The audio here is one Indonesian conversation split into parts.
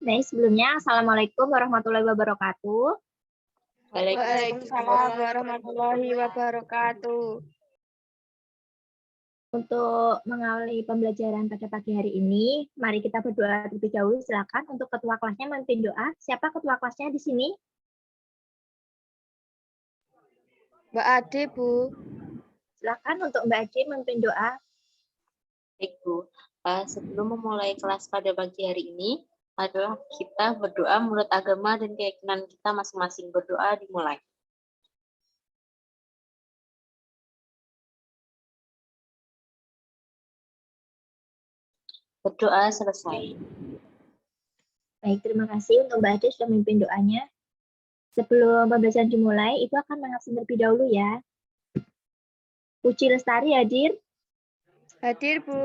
Baik, sebelumnya Assalamualaikum warahmatullahi wabarakatuh. Waalaikumsalam warahmatullahi wabarakatuh. Untuk mengawali pembelajaran pada pagi hari ini, mari kita berdoa terlebih dahulu. Silakan untuk ketua kelasnya memimpin doa. Siapa ketua kelasnya di sini? Mbak Ade, Bu. Silakan untuk Mbak Ade memimpin doa. Baik, Bu. Sebelum memulai kelas pada pagi hari ini, adalah kita berdoa menurut agama dan keyakinan kita masing-masing. Berdoa dimulai. Berdoa selesai. Baik, terima kasih untuk Mbak Ade sudah memimpin doanya. Sebelum pembelajaran dimulai, Ibu akan mengabsen terlebih dahulu ya. Puji Lestari hadir. Hadir, Bu.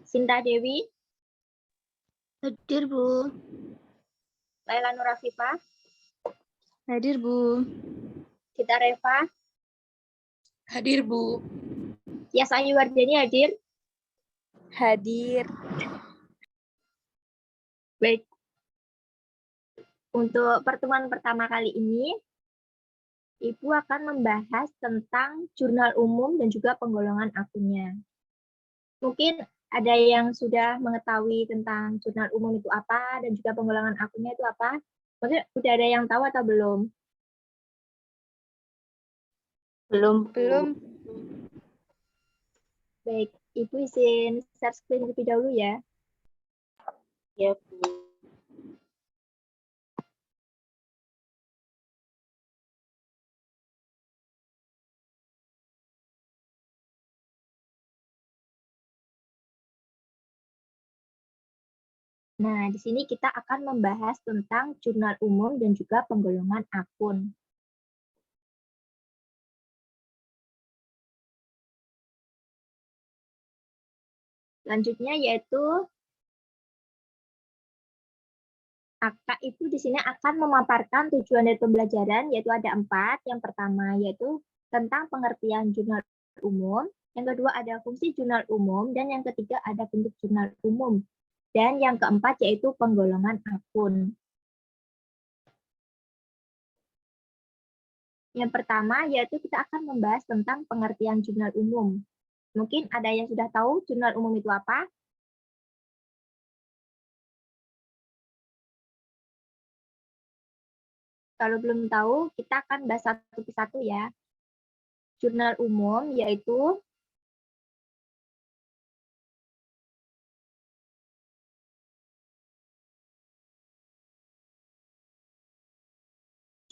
Sinta Dewi. Hadir, Bu. Laila Nurafifah. Hadir, Bu. Gita Reva. Hadir, Bu. Tias Ayu Wardani hadir. Hadir. Baik. Untuk pertemuan pertama kali ini, Ibu akan membahas tentang jurnal umum dan juga penggolongan akunnya. Mungkin ada yang sudah mengetahui tentang jurnal umum itu apa dan juga penggolongan akunnya itu apa? Mungkin sudah ada yang tahu atau belum? Belum. Baik, Ibu izin share screen terlebih dahulu ya. Ya, Bu. Nah, di sini kita akan membahas tentang jurnal umum dan juga penggolongan akun. Selanjutnya yaitu Kakak itu di sini akan memaparkan tujuan dari pembelajaran, yaitu ada 4. Yang pertama yaitu tentang pengertian jurnal umum, yang kedua ada fungsi jurnal umum, dan yang ketiga ada bentuk jurnal umum. Dan yang keempat yaitu penggolongan akun. Yang pertama yaitu kita akan membahas tentang pengertian jurnal umum. Mungkin ada yang sudah tahu jurnal umum itu apa? Kalau belum tahu, kita akan bahas satu persatu ya. Jurnal umum yaitu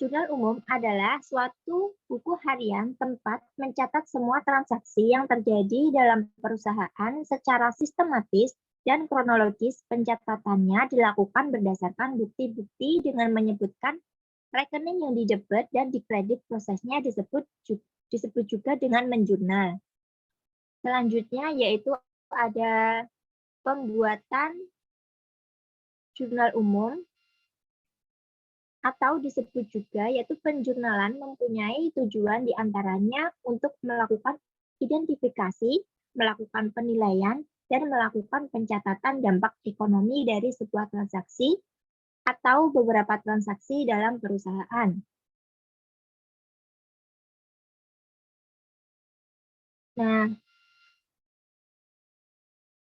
jurnal umum adalah suatu buku harian tempat mencatat semua transaksi yang terjadi dalam perusahaan secara sistematis dan kronologis. Pencatatannya dilakukan berdasarkan bukti-bukti dengan menyebutkan rekening yang didebet dan dikredit. Prosesnya disebut juga dengan menjurnal. Selanjutnya yaitu ada pembuatan jurnal umum atau disebut juga yaitu penjurnalan, mempunyai tujuan diantaranya untuk melakukan identifikasi, melakukan penilaian, dan melakukan pencatatan dampak ekonomi dari sebuah transaksi atau beberapa transaksi dalam perusahaan. Nah,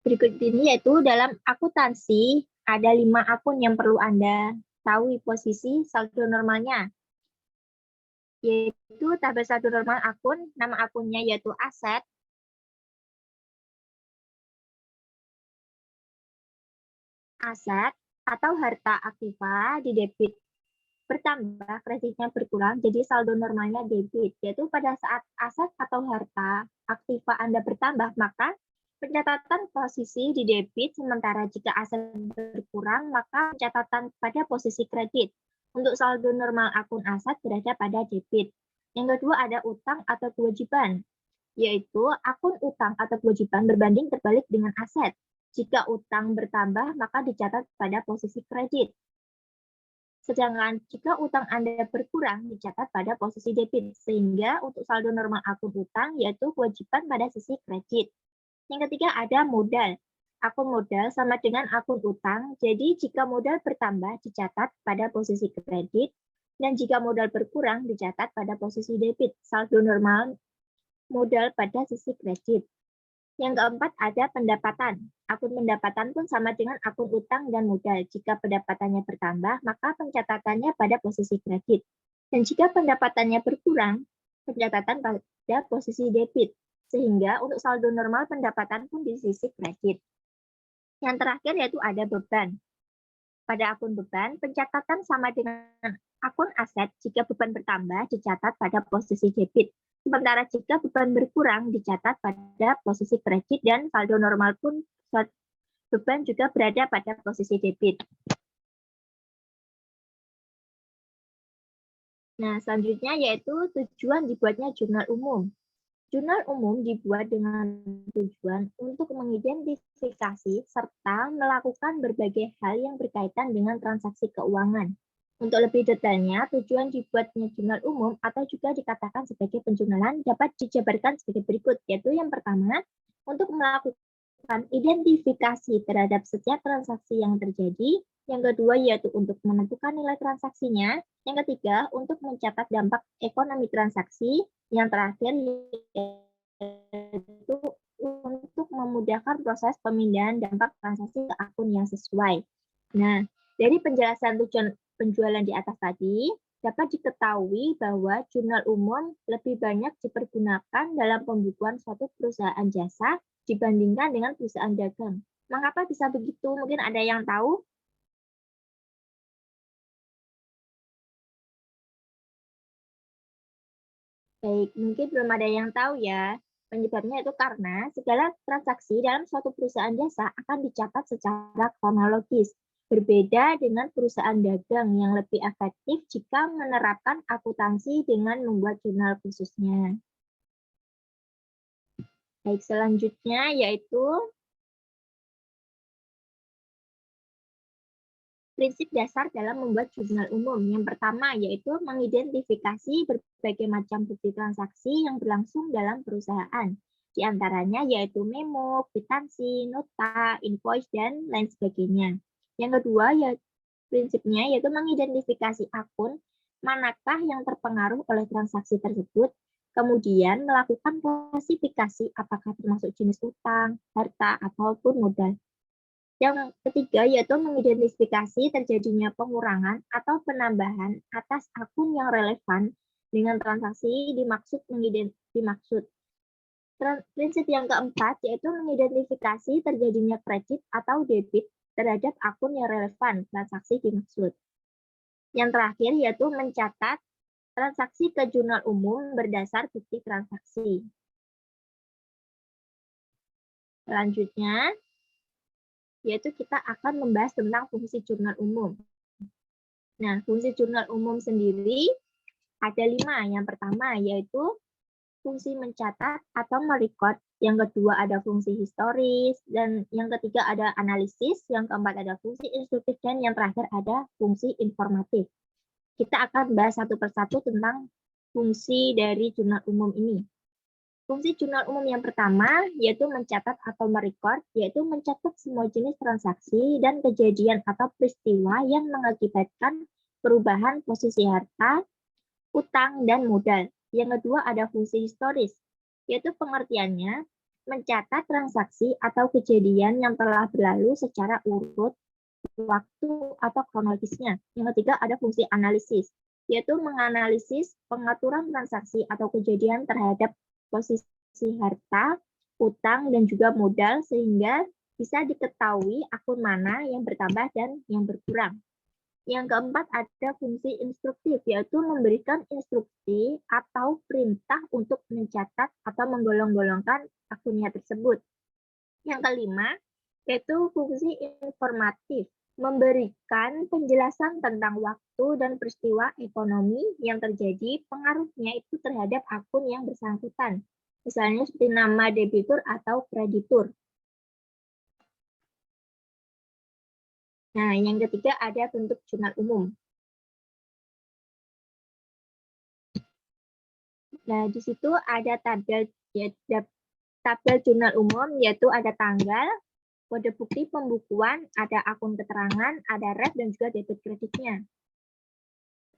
berikut ini yaitu dalam akuntansi ada 5 akun yang perlu Anda tahu posisi saldo normalnya, yaitu tabel saldo normal akun, nama akunnya yaitu aset, atau harta aktiva di debit bertambah, kreditnya berkurang, jadi saldo normalnya debit, yaitu pada saat aset atau harta aktiva Anda bertambah, maka pencatatan posisi di debit, sementara jika aset berkurang, maka pencatatan pada posisi kredit. Untuk saldo normal akun aset berada pada debit. Yang kedua ada utang atau kewajiban, yaitu akun utang atau kewajiban berbanding terbalik dengan aset. Jika utang bertambah, maka dicatat pada posisi kredit. Sedangkan jika utang Anda berkurang, dicatat pada posisi debit. Sehingga untuk saldo normal akun utang, yaitu kewajiban pada sisi kredit. Yang ketiga ada modal akun modal sama dengan akun utang. Jadi jika modal bertambah dicatat pada posisi kredit, dan jika modal berkurang dicatat pada posisi debit. Saldo normal modal pada sisi kredit. Yang keempat ada pendapatan. Akun pendapatan pun sama dengan akun utang dan modal. Jika pendapatannya bertambah, maka pencatatannya pada posisi kredit. Dan jika pendapatannya berkurang, pencatatan pada posisi debit. Sehingga untuk saldo normal pendapatan pun di sisi kredit. Yang terakhir yaitu ada beban. Pada akun beban, pencatatan sama dengan akun aset. Jika beban bertambah, dicatat pada posisi debit. Sementara jika beban berkurang, dicatat pada posisi kredit dan saldo normal pun beban juga berada pada posisi debit. Nah, selanjutnya yaitu tujuan dibuatnya jurnal umum. Jurnal umum dibuat dengan tujuan untuk mengidentifikasi serta melakukan berbagai hal yang berkaitan dengan transaksi keuangan. Untuk lebih detailnya, tujuan dibuatnya jurnal umum atau juga dikatakan sebagai penjurnalan dapat dijabarkan sebagai berikut, yaitu yang pertama, untuk melakukan identifikasi terhadap setiap transaksi yang terjadi, yang kedua yaitu untuk menentukan nilai transaksinya, yang ketiga untuk mencatat dampak ekonomi transaksi, yang terakhir yaitu untuk memudahkan proses pemindahan dampak transaksi ke akun yang sesuai. Nah, dari penjelasan tujuan penjualan di atas tadi, dapat diketahui bahwa jurnal umum lebih banyak dipergunakan dalam pembukuan suatu perusahaan jasa dibandingkan dengan perusahaan dagang. Mengapa bisa begitu? Mungkin ada yang tahu? Baik, mungkin belum ada yang tahu ya. Penyebabnya itu karena segala transaksi dalam suatu perusahaan jasa akan dicatat secara kronologis. Berbeda dengan perusahaan dagang yang lebih efektif jika menerapkan akuntansi dengan membuat jurnal khususnya. Baik, selanjutnya yaitu prinsip dasar dalam membuat jurnal umum. Yang pertama yaitu mengidentifikasi berbagai macam bukti transaksi yang berlangsung dalam perusahaan. Di antaranya yaitu memo, kwitansi, nota, invoice, dan lain sebagainya. Yang kedua yaitu prinsipnya yaitu mengidentifikasi akun manakah yang terpengaruh oleh transaksi tersebut, kemudian melakukan klasifikasi apakah termasuk jenis utang, harta, ataupun modal. Yang ketiga yaitu mengidentifikasi terjadinya pengurangan atau penambahan atas akun yang relevan dengan transaksi dimaksud. Prinsip yang keempat yaitu mengidentifikasi terjadinya kredit atau debit terhadap akun yang relevan transaksi dimaksud. Yang terakhir yaitu mencatat transaksi ke jurnal umum berdasar bukti transaksi. Selanjutnya, yaitu kita akan membahas tentang fungsi jurnal umum. Nah, fungsi jurnal umum sendiri ada 5. Yang pertama yaitu fungsi mencatat atau merecord. Yang kedua ada fungsi historis, dan yang ketiga ada analisis, yang keempat ada fungsi instruktif, dan yang terakhir ada fungsi informatif. Kita akan bahas satu persatu tentang fungsi dari jurnal umum ini. Fungsi jurnal umum yang pertama yaitu mencatat atau merecord, yaitu mencatat semua jenis transaksi dan kejadian atau peristiwa yang mengakibatkan perubahan posisi harta, utang, dan modal. Yang kedua ada fungsi historis, yaitu pengertiannya mencatat transaksi atau kejadian yang telah berlalu secara urut waktu atau kronologisnya. Yang ketiga ada fungsi analisis, yaitu menganalisis pengaturan transaksi atau kejadian terhadap posisi harta, utang, dan juga modal sehingga bisa diketahui akun mana yang bertambah dan yang berkurang. Yang keempat ada fungsi instruktif, yaitu memberikan instruksi atau perintah untuk mencatat atau menggolong-golongkan akunnya tersebut. Yang kelima yaitu fungsi informatif, memberikan penjelasan tentang waktu dan peristiwa ekonomi yang terjadi, pengaruhnya itu terhadap akun yang bersangkutan. Misalnya seperti nama debitur atau kreditur. Nah, yang ketiga ada bentuk jurnal umum. Nah, di situ ada tabel jurnal umum, yaitu ada tanggal, kode bukti pembukuan, ada akun keterangan, ada ref, dan juga debit kreditnya.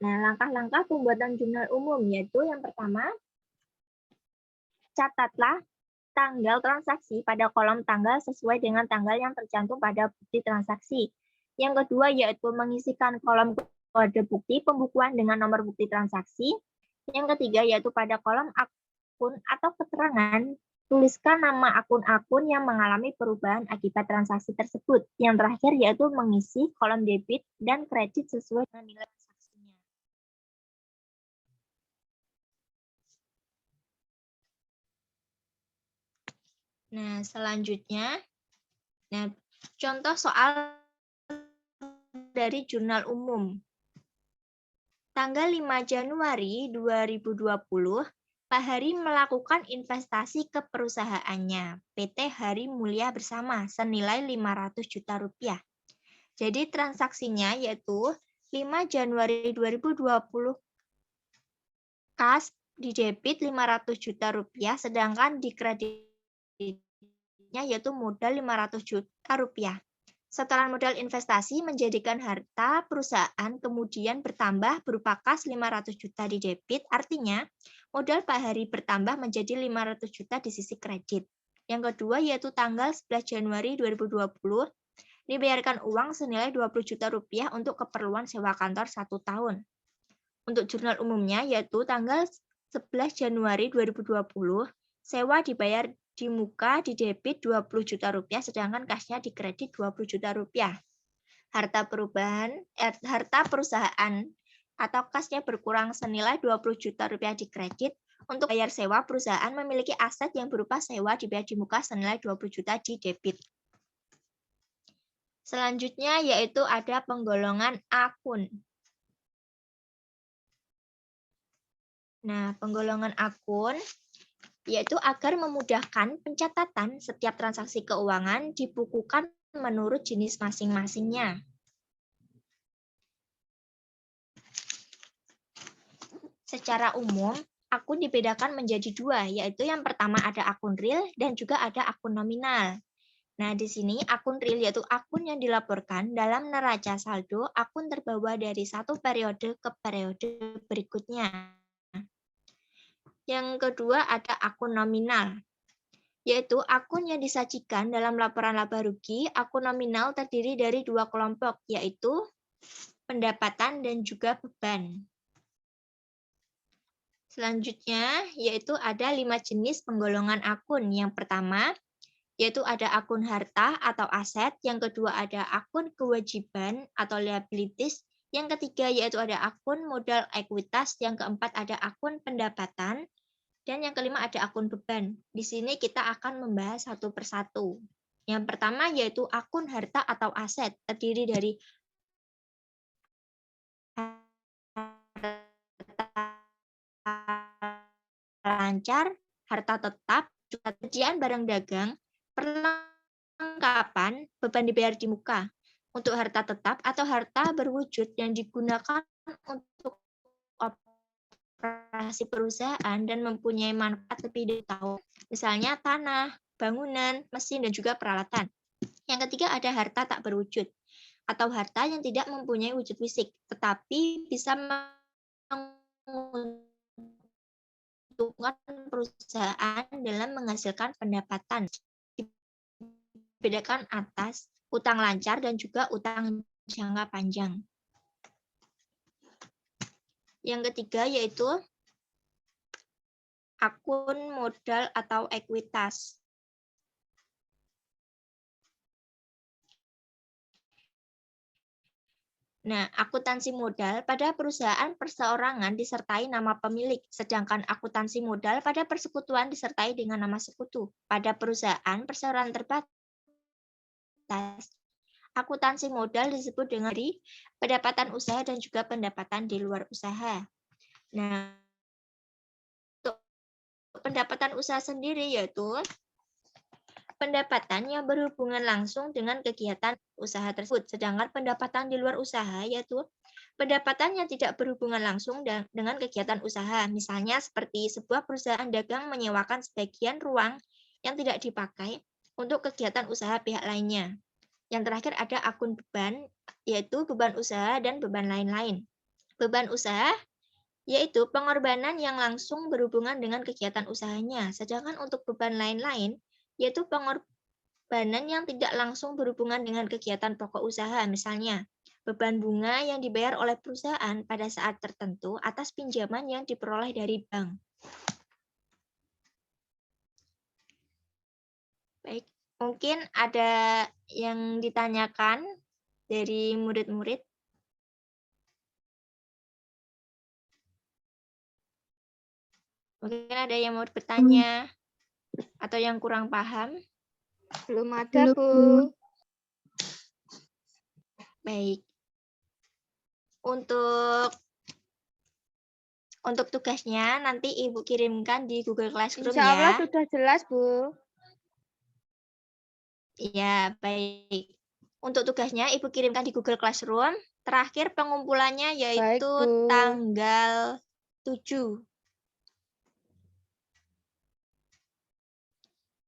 Nah, langkah-langkah pembuatan jurnal umum yaitu yang pertama, catatlah tanggal transaksi pada kolom tanggal sesuai dengan tanggal yang tercantum pada bukti transaksi. Yang kedua yaitu mengisikan kolom kode bukti pembukuan dengan nomor bukti transaksi. Yang ketiga yaitu pada kolom akun atau keterangan, tuliskan nama akun-akun yang mengalami perubahan akibat transaksi tersebut. Yang terakhir yaitu mengisi kolom debit dan kredit sesuai dengan nilai transaksinya. Nah, selanjutnya, contoh soal dari jurnal umum. Tanggal 5 Januari 2020, Pak Hari melakukan investasi ke perusahaannya, PT Hari Mulia Bersama, senilai 500 juta rupiah. Jadi transaksinya yaitu 5 Januari 2020 kas di debit 500 juta rupiah, sedangkan di kreditnya yaitu modal 500 juta rupiah. Setelah modal investasi menjadikan harta perusahaan kemudian bertambah berupa kas 500 juta di debit, artinya modal Pak Hari bertambah menjadi 500 juta di sisi kredit. Yang kedua yaitu tanggal 11 Januari 2020, dibayarkan uang senilai 20 juta rupiah untuk keperluan sewa kantor 1 tahun. Untuk jurnal umumnya yaitu tanggal 11 Januari 2020, sewa dibayar di muka di debit 20 juta rupiah, sedangkan kasnya di kredit 20 juta rupiah. Harta perusahaan atau kasnya berkurang senilai 20 juta rupiah di kredit. Untuk bayar sewa, perusahaan memiliki aset yang berupa sewa dibayar di muka senilai 20 juta di debit. Selanjutnya yaitu ada penggolongan akun. Nah, penggolongan akun yaitu agar memudahkan pencatatan setiap transaksi keuangan dibukukan menurut jenis masing-masingnya. Secara umum, akun dibedakan menjadi dua, yaitu yang pertama ada akun real dan juga ada akun nominal. Nah, di sini akun real yaitu akun yang dilaporkan dalam neraca saldo akun terbawa dari satu periode ke periode berikutnya. Yang kedua ada akun nominal, yaitu akun yang disajikan dalam laporan laba rugi. Akun nominal terdiri dari dua kelompok, yaitu pendapatan dan juga beban. Selanjutnya, yaitu ada 5 jenis penggolongan akun. Yang pertama, yaitu ada akun harta atau aset. Yang kedua ada akun kewajiban atau liabilities. Yang ketiga yaitu ada akun modal ekuitas. Yang keempat ada akun pendapatan. Dan yang kelima ada akun beban. Di sini kita akan membahas satu persatu. Yang pertama yaitu akun harta atau aset, terdiri dari lancar, harta tetap, juga persediaan barang dagang, perlengkapan, beban dibayar di muka. Untuk harta tetap atau harta berwujud yang digunakan untuk operasi perusahaan dan mempunyai manfaat lebih dari tahun, misalnya tanah, bangunan, mesin, dan juga peralatan. Yang ketiga ada harta tak berwujud, atau harta yang tidak mempunyai wujud fisik, tetapi bisa menguntungkan perusahaan dalam menghasilkan pendapatan. Dibedakan atas utang lancar dan juga utang jangka panjang. Yang ketiga yaitu akun modal atau ekuitas. Nah, akuntansi modal pada perusahaan perseorangan disertai nama pemilik, sedangkan akuntansi modal pada persekutuan disertai dengan nama sekutu. Pada perusahaan perseorangan terbatas, akuntansi modal disebut dengan pendapatan usaha dan juga pendapatan di luar usaha. Nah, untuk pendapatan usaha sendiri yaitu pendapatan yang berhubungan langsung dengan kegiatan usaha tersebut. Sedangkan pendapatan di luar usaha yaitu pendapatan yang tidak berhubungan langsung dengan kegiatan usaha. Misalnya seperti sebuah perusahaan dagang menyewakan sebagian ruang yang tidak dipakai untuk kegiatan usaha pihak lainnya. Yang terakhir ada akun beban, yaitu beban usaha dan beban lain-lain. Beban usaha yaitu pengorbanan yang langsung berhubungan dengan kegiatan usahanya. Sedangkan untuk beban lain-lain, yaitu pengorbanan yang tidak langsung berhubungan dengan kegiatan pokok usaha. Misalnya, beban bunga yang dibayar oleh perusahaan pada saat tertentu atas pinjaman yang diperoleh dari bank. Baik, mungkin ada yang ditanyakan dari murid-murid. Mungkin ada yang mau bertanya atau yang kurang paham. Belum ada, Bu. Baik. Untuk tugasnya nanti Ibu kirimkan di Google Classroom Insya Allah ya. sudah jelas, Bu. Iya, baik. Untuk tugasnya Ibu kirimkan di Google Classroom. Terakhir pengumpulannya yaitu Baik, Bu. tanggal 7.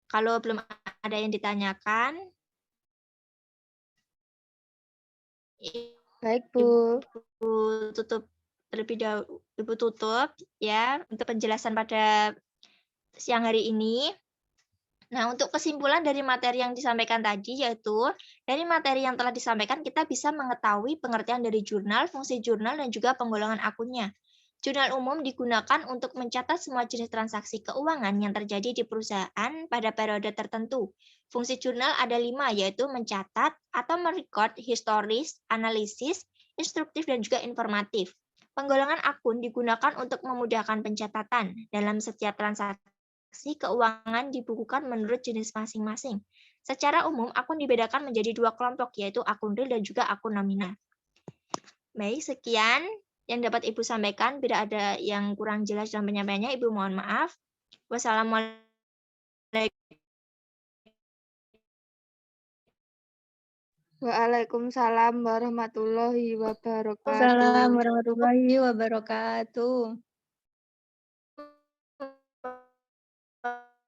Kalau belum ada yang ditanyakan, Baik, Bu. Ibu tutup terlebih dahulu. Ibu tutup ya untuk penjelasan pada siang hari ini. Nah, untuk kesimpulan dari materi yang disampaikan tadi, yaitu dari materi yang telah disampaikan, kita bisa mengetahui pengertian dari jurnal, fungsi jurnal, dan juga penggolongan akunnya. Jurnal umum digunakan untuk mencatat semua jenis transaksi keuangan yang terjadi di perusahaan pada periode tertentu. Fungsi jurnal ada 5, yaitu mencatat atau merekod historis, analisis, instruktif, dan juga informatif. Penggolongan akun digunakan untuk memudahkan pencatatan dalam setiap transaksi keuangan dibukukan menurut jenis masing-masing. Secara umum, akun dibedakan menjadi 2 kelompok, yaitu akun real dan juga akun nominal. Baik, sekian yang dapat Ibu sampaikan. Bila ada yang kurang jelas dalam penyampaiannya, Ibu mohon maaf. Wassalamualaikum. Waalaikumsalam warahmatullahi wabarakatuh. Assalamualaikum warahmatullahi wabarakatuh.